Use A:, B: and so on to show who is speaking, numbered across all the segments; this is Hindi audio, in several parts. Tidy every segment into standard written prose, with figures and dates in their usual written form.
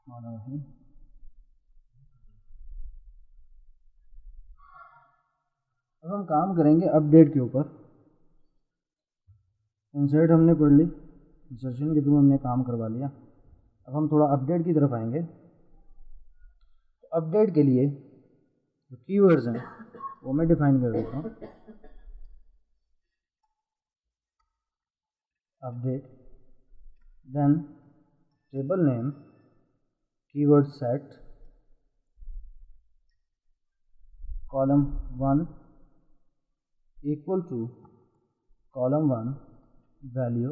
A: रहीम। अब हम काम करेंगे अपडेट के ऊपर। इंसर्ट हमने पढ़ ली, इंसर्शन के थ्रू हमने काम करवा लिया। अब हम थोड़ा अपडेट की तरफ आएंगे। तो अपडेट के लिए जो कीवर्ड्स हैं वो मैं डिफाइन कर देता हूँ। Update, then table name, keyword set, column 1 equal to column 1 value,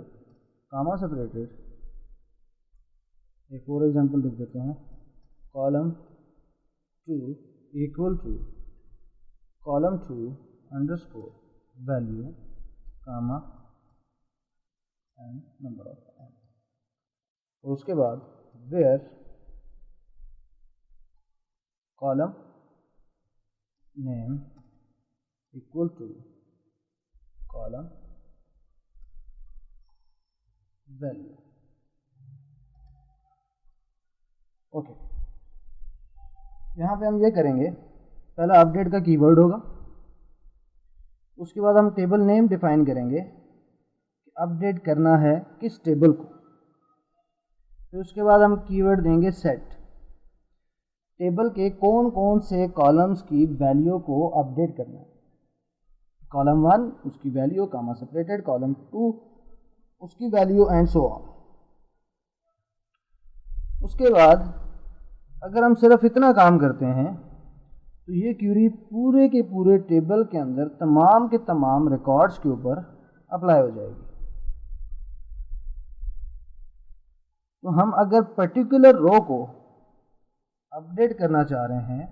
A: comma separated. एक और एग्जांपल लिख देते हैं, column 2 equal to column 2 underscore value, comma and number of N. और उसके बाद where column name equal to column value. Okay, यहाँ पे हम ये करेंगे, पहला अपडेट का कीवर्ड होगा, उसके बाद हम टेबल नेम डिफाइन करेंगे कि अपडेट करना है किस टेबल को। फिर उसके बाद हम कीवर्ड देंगे सेट, टेबल के कौन कौन से कॉलम्स की वैल्यू को अपडेट करना है। कॉलम 1 उसकी वैल्यू, कामा सेपरेटेड, कॉलम 2 उसकी वैल्यू एंड सो ऑन। उसके बाद अगर हम सिर्फ इतना काम करते हैं तो ये क्यूरी पूरे के पूरे टेबल के अंदर तमाम के तमाम रिकॉर्ड्स के ऊपर अप्लाई हो जाएगी। तो हम अगर पर्टिकुलर रो को अपडेट करना चाह रहे हैं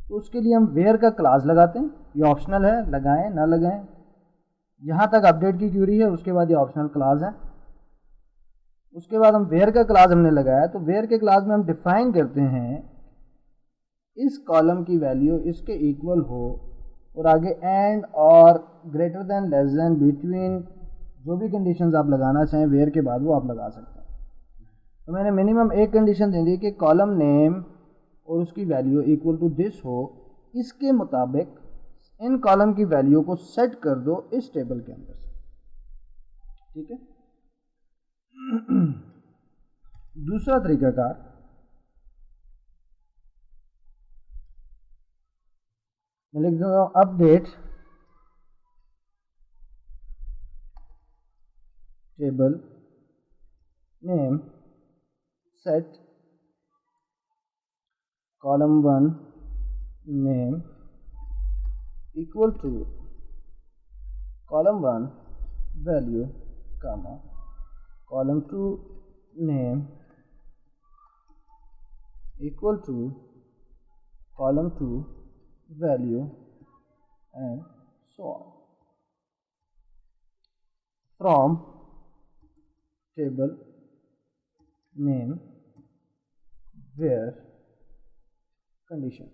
A: तो उसके लिए हम वेयर का क्लास लगाते हैं। ये ऑप्शनल है, लगाएं ना लगाएं, यहाँ तक अपडेट की क्यूरी है, उसके बाद ये ऑप्शनल क्लास है। उसके बाद हम वेयर का क्लास हमने लगाया, तो वेयर के क्लास में हम डिफाइन करते हैं इस कॉलम की वैल्यू इसके इक्वल हो, और आगे एंड और greater than, less than, between, जो भी कंडीशंस आप लगाना चाहें वेयर के बाद वो आप लगा सकते हैं। तो मैंने मिनिमम एक कंडीशन दे दी कि कॉलम नेम और उसकी वैल्यू इक्वल टू दिस हो। इसके मुताबिक इन कॉलम की वैल्यू को सेट कर दो इस टेबल के अंदर से। ठीक है। दूसरा तरीकाकार, मैं लिख दूंगा update table name set column 1 name equal to column 1 value, comma column 2 name equal to column 2 value and so on. From table name where condition.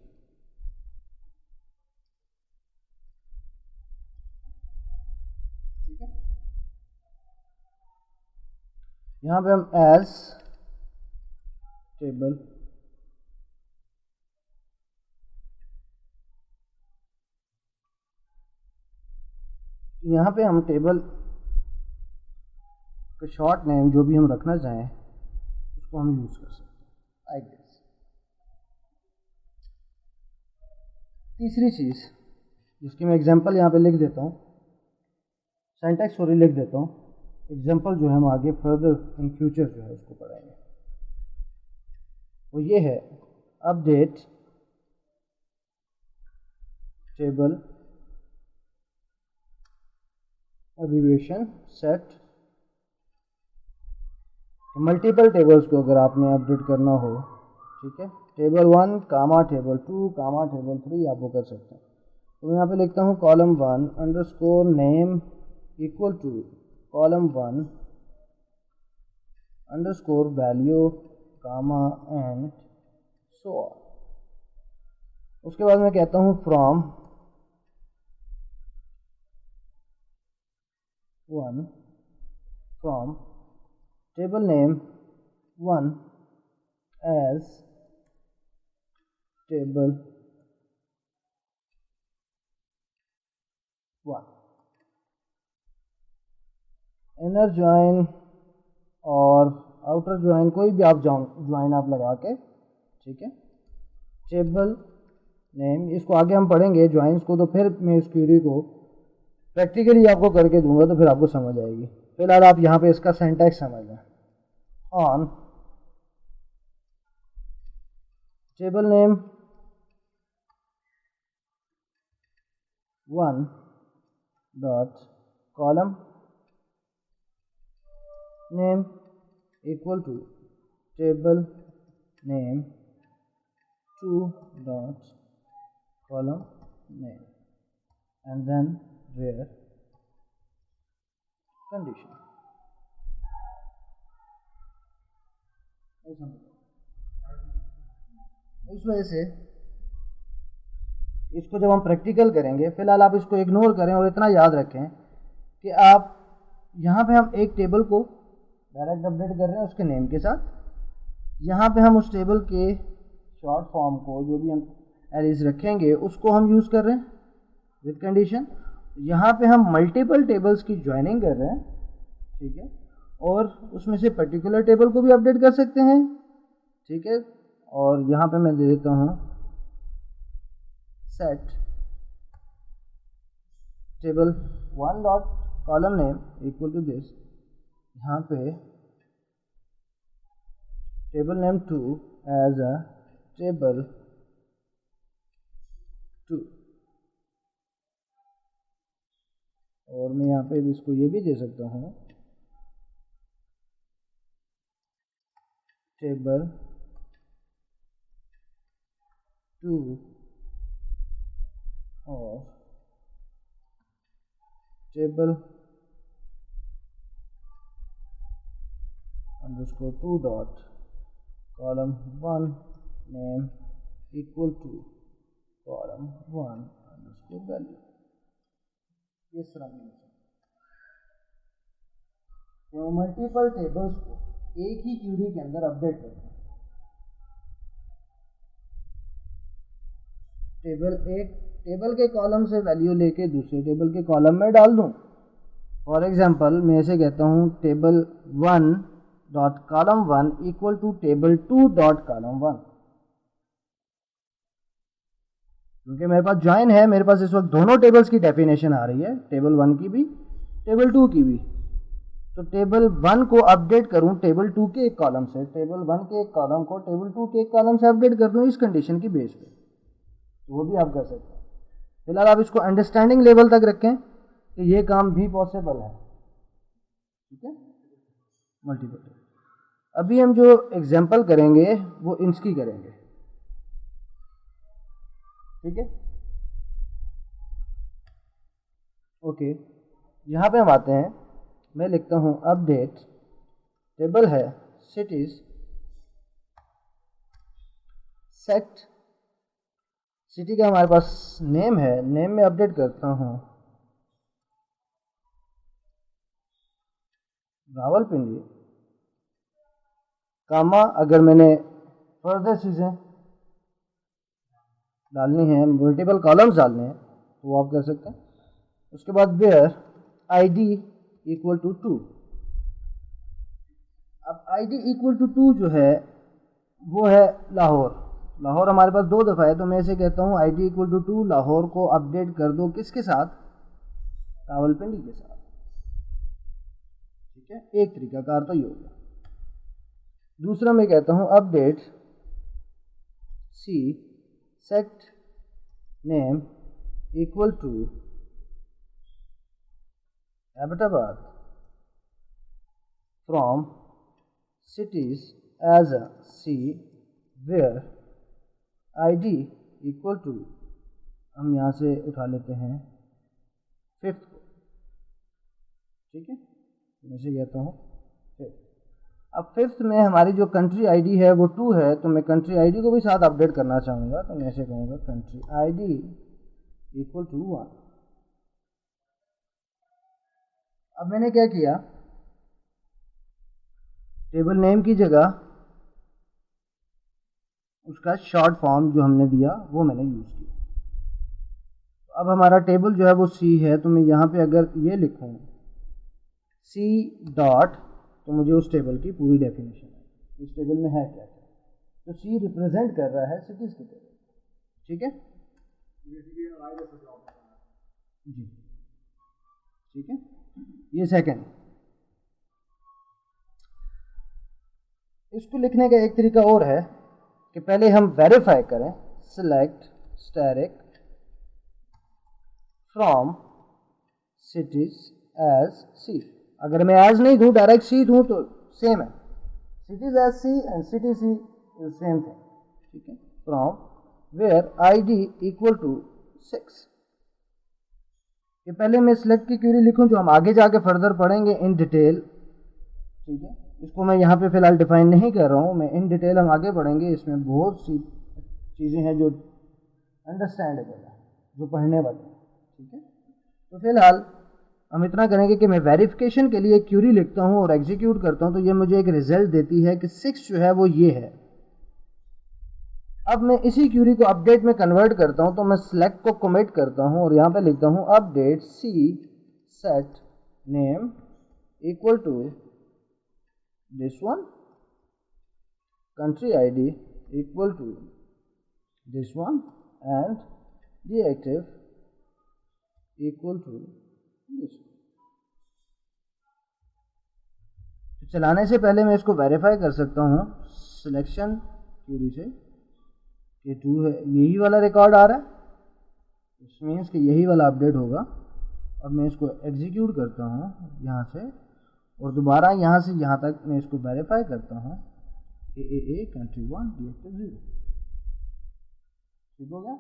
A: ठीक है। यहाँ पे हम एज टेबल यहाँ पे हम टेबल का शॉर्ट नेम जो भी हम रखना चाहें उसको हम यूज कर सकते हैं, लाइक दिस। तीसरी चीज जिसकी मैं एग्जांपल यहाँ पे लिख देता हूँ, सिंटैक्स सॉरी लिख देता हूँ, एग्जांपल जो है हम आगे फर्दर इन फ्यूचर जो है उसको पढ़ाएंगे। वो ये है, update table abbreviation set. Multiple tables को अगर आपने अपडेट करना हो, ठीक है, टेबल 1 कामा टेबल 2 कामा टेबल 3 आप वो कर सकते हैं। तो मैं यहाँ पे लिखता हूँ column 1 underscore name equal to column 1 underscore value, comma and so on. उसके बाद मैं कहता हूँ from 1 from table name 1 as table 1। Inner join और आउटर ज्वाइन कोई भी आप ज्वाइन आप लगा के, ठीक है, टेबल नेम, इसको आगे हम पढ़ेंगे ज्वाइंस को, तो फिर मैं इस क्वेरी को प्रैक्टिकली आपको करके दूंगा तो फिर आपको समझ आएगी। फिलहाल आप यहाँ पे इसका सिंटैक्स समझ लें। On table name 1 dot column name equal to table name 2 dot column name and then where condition। इस वजह से इसको जब हम प्रैक्टिकल करेंगे, फिलहाल आप इसको इग्नोर करें और इतना याद रखें कि आप यहाँ पे हम एक टेबल को डायरेक्ट अपडेट कर रहे हैं उसके नेम के साथ। यहाँ पे हम उस टेबल के शॉर्ट फॉर्म को जो भी हम एरेज रखेंगे उसको हम यूज़ कर रहे हैं विद कंडीशन। यहाँ पे हम मल्टीपल टेबल्स की ज्वाइनिंग कर रहे हैं, ठीक है, और उसमें से पर्टिकुलर टेबल को भी अपडेट कर सकते हैं, ठीक है। और यहाँ पे मैं दे देता हूँ set table 1 dot column name equal to this, यहाँ पे table name 2 as a table 2, और मैं यहाँ पे इसको ये भी दे सकता हूँ टेबल 2 और table underscore 2 dot column 1 name equal to column 1 underscore value. इस तरह तो मल्टीपल टेबल्स को एक ही क्यूरी के अंदर अपडेट करते हैं। टेबल के कॉलम से वैल्यू लेके दूसरे टेबल के कॉलम में डाल दूं। फॉर एग्जांपल मैं ऐसे कहता हूं table 1 dot column 1 equal to table 2 dot column 1, क्योंकि मेरे पास ज्वाइन है, मेरे पास इस वक्त दोनों टेबल्स की डेफिनेशन आ रही है, टेबल 1 की भी टेबल 2 की भी। तो टेबल 1 को अपडेट करूं टेबल 2 के एक कॉलम से, टेबल 1 के एक कॉलम को टेबल 2 के एक कॉलम से अपडेट कर दूं इस कंडीशन की बेस पे, तो वो भी आप कर सकते हैं। फिलहाल आप इसको अंडरस्टैंडिंग लेवल तक रखें कि ये काम भी पॉसिबल है, ठीक है, मल्टीपल। अभी हम जो एग्जाम्पल करेंगे वो इंस्की करेंगे, ठीक है, ओके। यहाँ पे हम आते हैं, मैं लिखता हूँ अपडेट टेबल है सिटीज सेट, सिटी का हमारे पास नेम है, नेम में अपडेट करता हूँ रावलपिंडी, कामा अगर मैंने फर्दर चीज़ें डालनी है, मल्टीपल कॉलम्स डालने हैं तो वो आप कर सकते हैं। उसके बाद वेयर आईडी इक्वल टू 2। अब आईडी इक्वल टू 2 जो है वो है लाहौर। लाहौर हमारे पास 2 दफ़ा है, तो मैं इसे कहता हूँ आईडी इक्वल टू 2 लाहौर को अपडेट कर दो किसके साथ, रावलपिंडी के साथ, ठीक है। एक तरीकाकार तो ये हो गया। दूसरा मैं कहता हूँ update C set name equal to Ahmedabad from cities as a C where ID equal to, हम यहाँ से उठा लेते हैं 5th को, ठीक है, मैं इसे कहता हूँ 5th। अब 5th में हमारी जो कंट्री आईडी है वो 2 है, तो मैं कंट्री आईडी को भी साथ अपडेट करना चाहूँगा, तो मैं ऐसे कहूँगा कंट्री आईडी इक्वल टू 1। अब मैंने क्या किया, टेबल नेम की जगह उसका शॉर्ट फॉर्म जो हमने दिया वो मैंने यूज़ किया। अब हमारा टेबल जो है वो सी है, तो मैं यहाँ पे अगर ये लिखूँ सी डॉट, तो मुझे उस टेबल की पूरी डेफिनेशन है, इस टेबल में है क्या क्या। तो सी रिप्रेजेंट कर रहा है सिटीज़ की टेबल, ठीक है जी, ठीक है। ये सेकंड, इसको लिखने का एक तरीका और है कि पहले हम वेरीफाई करें select static from cities as C. अगर मैं एज नहीं दूं, डायरेक्ट सी दूं तो सेम है, cities as C and city C is same thing, ठीक है। From where ID equal to 6। ये पहले मैं सिलेक्ट की क्यूरी लिखूं जो हम आगे जाके फर्दर पढ़ेंगे इन डिटेल, ठीक है। इसको मैं यहाँ पे फिलहाल डिफाइन नहीं कर रहा हूँ, मैं इन डिटेल हम आगे पढ़ेंगे। इसमें बहुत सी चीज़ें हैं जो अंडरस्टैंडेबल है, जो पढ़ने वाली हैं, ठीक है। तो फिलहाल हम इतना करेंगे कि मैं वेरिफिकेशन के लिए क्यूरी लिखता हूँ और एग्जीक्यूट करता हूँ, तो ये मुझे एक रिजल्ट देती है कि 6 जो है वो ये है। अब मैं इसी क्यूरी को अपडेट में कन्वर्ट करता हूँ, तो मैं सिलेक्ट को कमिट करता हूँ और यहाँ पे लिखता हूँ update C set name equal to this one, country ID equal to this one, and deactive equal to this one। तो चलाने से पहले मैं इसको वेरीफाई कर सकता हूँ सिलेक्शन क्यूरी से कि ट्रू है, यही वाला रिकॉर्ड आ रहा है, इस मीन्स कि यही वाला अपडेट होगा। अब मैं इसको एग्जीक्यूट करता हूँ यहाँ से और दोबारा यहाँ से यहाँ तक मैं इसको वेरीफाई करता हूँ ए कंट्री 1 डीएक्टिव 0, ठीक हो गया।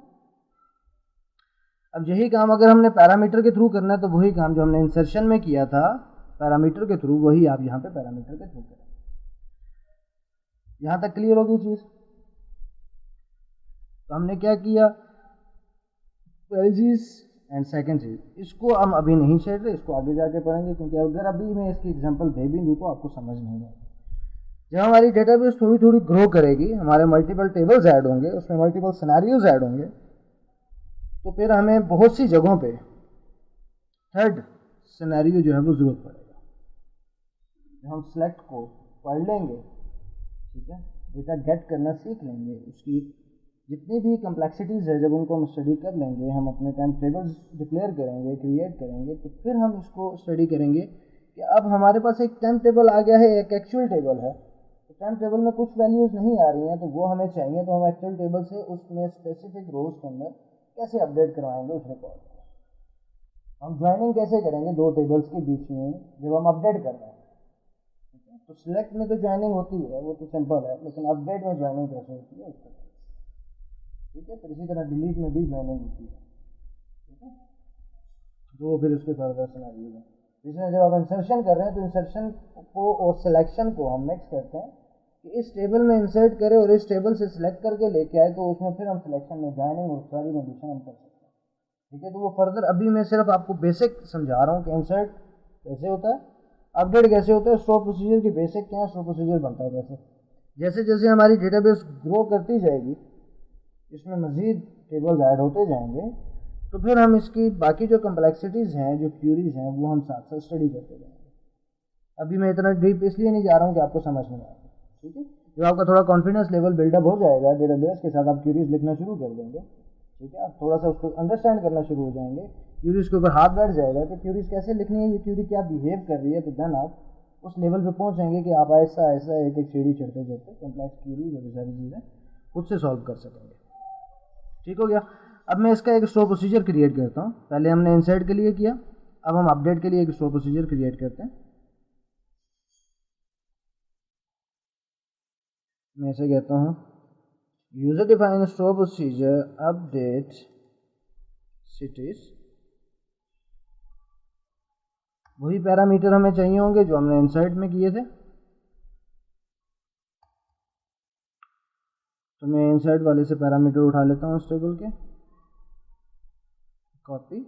A: अब यही काम अगर हमने पैरामीटर के थ्रू करना है, तो वही काम जो हमने इंसर्शन में किया था पैरामीटर के थ्रू, वही आप यहाँ पे पैरामीटर के थ्रू करें। यहाँ तक क्लियर होगी चीज़। तो हमने क्या किया, पहली चीज़ एंड सेकंड चीज़, इसको हम अभी नहीं छेड़ रहे, इसको आगे जाके पढ़ेंगे, क्योंकि अगर अभी मैं इसकी एग्जांपल दे भी दूँ तो आपको समझ नहीं आएगी। जब हमारी डेटाबेस थोड़ी थोड़ी ग्रो करेगी, हमारे मल्टीपल टेबल्स ऐड होंगे, उसमें मल्टीपल सिनेरियोज ऐड होंगे, तो फिर हमें बहुत सी जगहों पे थर्ड सिनेरियो जो है वो ज़रूरत पड़ेगा। जब हम सिलेक्ट को पढ़ लेंगे, ठीक है, डेटा गेट करना सीख लेंगे, उसकी जितनी भी कम्प्लेक्सिटीज़ है जब उनको हम स्टडी कर लेंगे, हम अपने टाइम टेबल्स डिक्लेयर करेंगे, क्रिएट करेंगे, तो फिर हम इसको स्टडी करेंगे कि अब हमारे पास एक टाइम टेबल आ गया है, एक एक्चुअल टेबल है, तो टाइम टेबल में कुछ वैल्यूज़ नहीं आ रही हैं, तो वो हमें चाहिए, तो हम एक्चुअल टेबल से उसमें स्पेसिफिक रोज के अंदर कैसे अपडेट करवाएंगे उस रिकॉर्ड को। हम ज्वाइनिंग कैसे करेंगे दो टेबल्स के बीच में जब हम अपडेट कर रहे हैं, ठीक है। तो सिलेक्ट में तो ज्वाइनिंग होती है, वो तो सिंपल है, लेकिन अपडेट में ज्वाइनिंग कैसे होती है उसको, ठीक है। तो इसी तरह डिलीट में भी ज्वाइनिंग होती है, ठीक है। तो फिर उसके फर्दर सिनेरियो है, इसमें जब आप इंसर्शन कर रहे हैं तो इंसर्शन को और सिलेक्शन को हम मिक्स करते हैं कि इस टेबल में इंसर्ट करें और इस टेबल से सिलेक्ट करके लेके आए, तो उसमें फिर हम सिलेक्शन में ज्वाइनिंग और सारी कंडीशन हम कर सकते हैं, ठीक है। तो वो फर्दर अभी मैं सिर्फ आपको बेसिक समझा रहा हूँ कि इंसर्ट कैसे होता है, अपडेट कैसे होता है, स्टोर प्रोसीजर की बेसिक क्या है, स्टोर प्रोसीजर बनता है कैसे। जैसे जैसे हमारी डेटाबेस ग्रो करती जाएगी, इसमें मज़ीद टेबल्स ऐड होते जाएंगे, तो फिर हम इसकी बाकी जो कम्प्लेक्सिटीज़ हैं, जो क्यूरीज हैं, वो हम साथ साथ स्टडी करते जाएंगे। अभी मैं इतना डीप इसलिए नहीं जा रहा हूँ कि आपको समझ नहीं आएगा, ठीक है। जब आपका थोड़ा कॉन्फिडेंस लेवल बिल्डअप हो जाएगा डेटाबेस के साथ, आप क्यूरीज लिखना शुरू कर देंगे, ठीक है। आप थोड़ा सा उसको अंडरस्टैंड करना शुरू हो जाएंगे, क्यूरीज के ऊपर हाथ बैठ जाएगा कि क्यूरीज कैसे लिखनी है, ये क्यूरी क्या बिहेव कर रही है, तो देन आप उस लेवल पे पहुँच जाएंगे कि आप ऐसा ऐसा एक एक सीढ़ी चढ़ते चढ़ते कम्प्लेक्स क्यूरीज और सारी चीज़ें खुद से सॉल्व कर सकेंगे, ठीक हो गया। अब मैं इसका एक स्टोर प्रोसीजर क्रिएट करता हूँ। पहले हमने इंसर्ट के लिए किया, अब हम अपडेट के लिए एक स्टोर प्रोसीजर क्रिएट करते हैं। मैं इसे कहता हूँ user define store procedure update cities. वही पैरामीटर हमें चाहिए होंगे जो हमने इंसर्ट में किए थे, तो मैं इंसर्ट वाले से पैरामीटर उठा लेता हूँ इस टेबल के, कॉपी,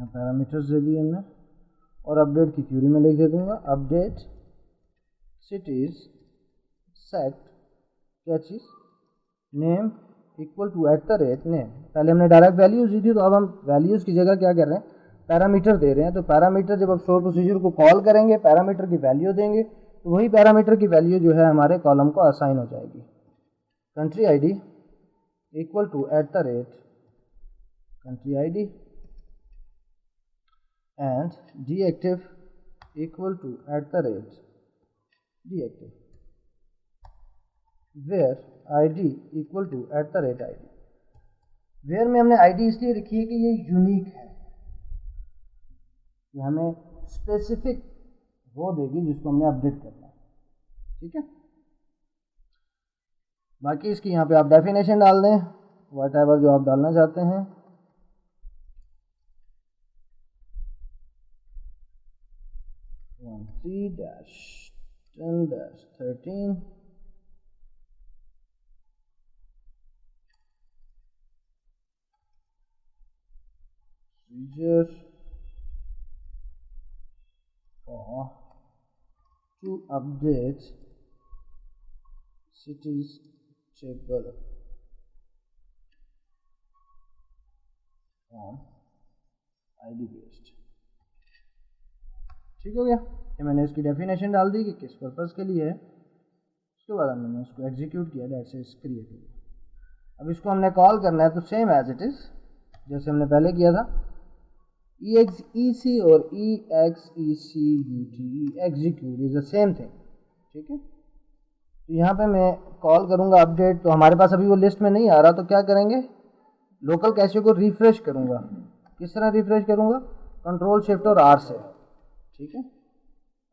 A: पैरामीटर्स दे दिए हमने, और अपडेट की क्यूरी में लिख दे दूँगा अपडेट सिटीज़ सेट क्या चीज़ नेम इक्वल टू नेम। पहले हमने डायरेक्ट वैल्यूज़ दी थी, तो अब हम वैल्यूज़ की जगह क्या कर रहे हैं, पैरामीटर दे रहे हैं। तो पैरामीटर जब आप स्टोर प्रोसीजर को कॉल करेंगे, पैरामीटर की वैल्यू देंगे, तो वही पैरामीटर की वैल्यू जो है हमारे कॉलम को असाइन हो जाएगी। Country ID equal to country ID and deactive equal to deactive where ID equal to ID. Where में हमने आईडी इसलिए रखी है कि ये यूनिक है, ये हमें स्पेसिफिक वो देगी जिसको हमने अपडेट करना है। ठीक है, बाकी इसकी यहाँ पे आप डेफिनेशन डाल दें वट एवर जो आप डालना चाहते हैं। -10-13 procedure to update cities table on ID based। ठीक हो गया, ये मैंने इसकी डेफिनेशन डाल दी कि किस पर्पज़ के लिए है। उसके बाद हमने इसको एग्जीक्यूट किया, दैट्स इज क्रिएट हो गया। अब इसको हमने कॉल करना है तो सेम एज इट इज़ जैसे हमने पहले किया था, EXEC और EXECUT execute is the same thing. ठीक है, तो यहाँ पे मैं कॉल करूँगा अपडेट, तो हमारे पास अभी वो लिस्ट में नहीं आ रहा, तो क्या करेंगे, लोकल कैशे को रिफ्रेश करूँगा। किस तरह रिफ्रेश करूँगा, कंट्रोल शिफ्ट और R से। ठीक है,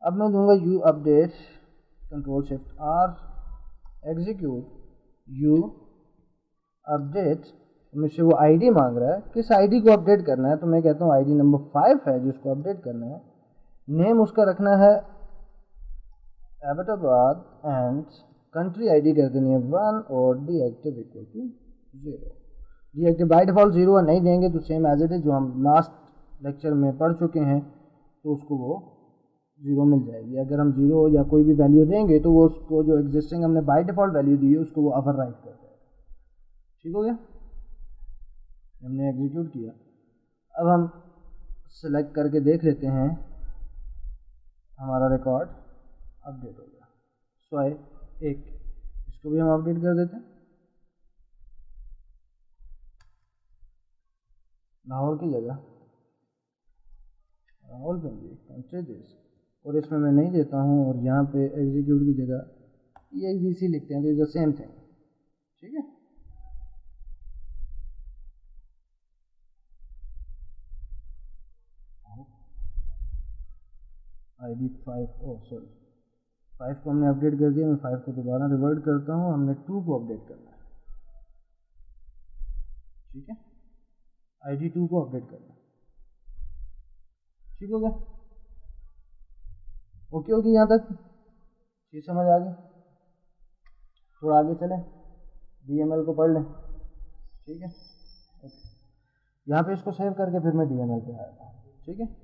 A: अब मैं दूंगा you update control shift R execute you update. मुझसे वो आईडी मांग रहा है, किस आईडी को अपडेट करना है, तो मैं कहता हूँ आईडी नंबर 5 है जिसको अपडेट करना है। नेम उसका रखना है अहमदाबाद एंड कंट्री आईडी कर देनी है 1 और deactive equal to 0। Deactive by default 0 नहीं देंगे तो सेम एज इट इज जो हम लास्ट लेक्चर में पढ़ चुके हैं, तो उसको वो 0 मिल जाएगी। अगर हम 0 या कोई भी वैल्यू देंगे तो वो उसको जो एग्जिस्टिंग हमने बाय डिफॉल्ट वैल्यू दी है उसको वो ओवरराइट कर देगा। ठीक हो गया, हमने एग्जीक्यूट किया। अब हम सेलेक्ट करके देख लेते हैं, हमारा रिकॉर्ड अपडेट हो गया। स्वाइप 1 इसको भी हम अपडेट कर देते हैं, लाहौर की जगह राहुल बंदी कंट्री दिस, और इसमें मैं नहीं देता हूँ, और यहाँ पे एग्जीक्यूट की जगह EXEC लिखते हैं, तो इज द सेम थिंग। ठीक है, ID 5 सॉरी 5 को हमने अपडेट कर दिया। मैं 5 को दोबारा रिवर्ट करता हूँ, हमने 2 को अपडेट करना है। ठीक है, ID 2 को अपडेट करना है। ठीक हो गया, ओके होगी यहाँ तक चीज़ समझ आ गई। थोड़ा आगे चलें, DML को पढ़ लें। ठीक है, यहाँ पे इसको सेव करके फिर मैं DML पे आया था। ठीक है।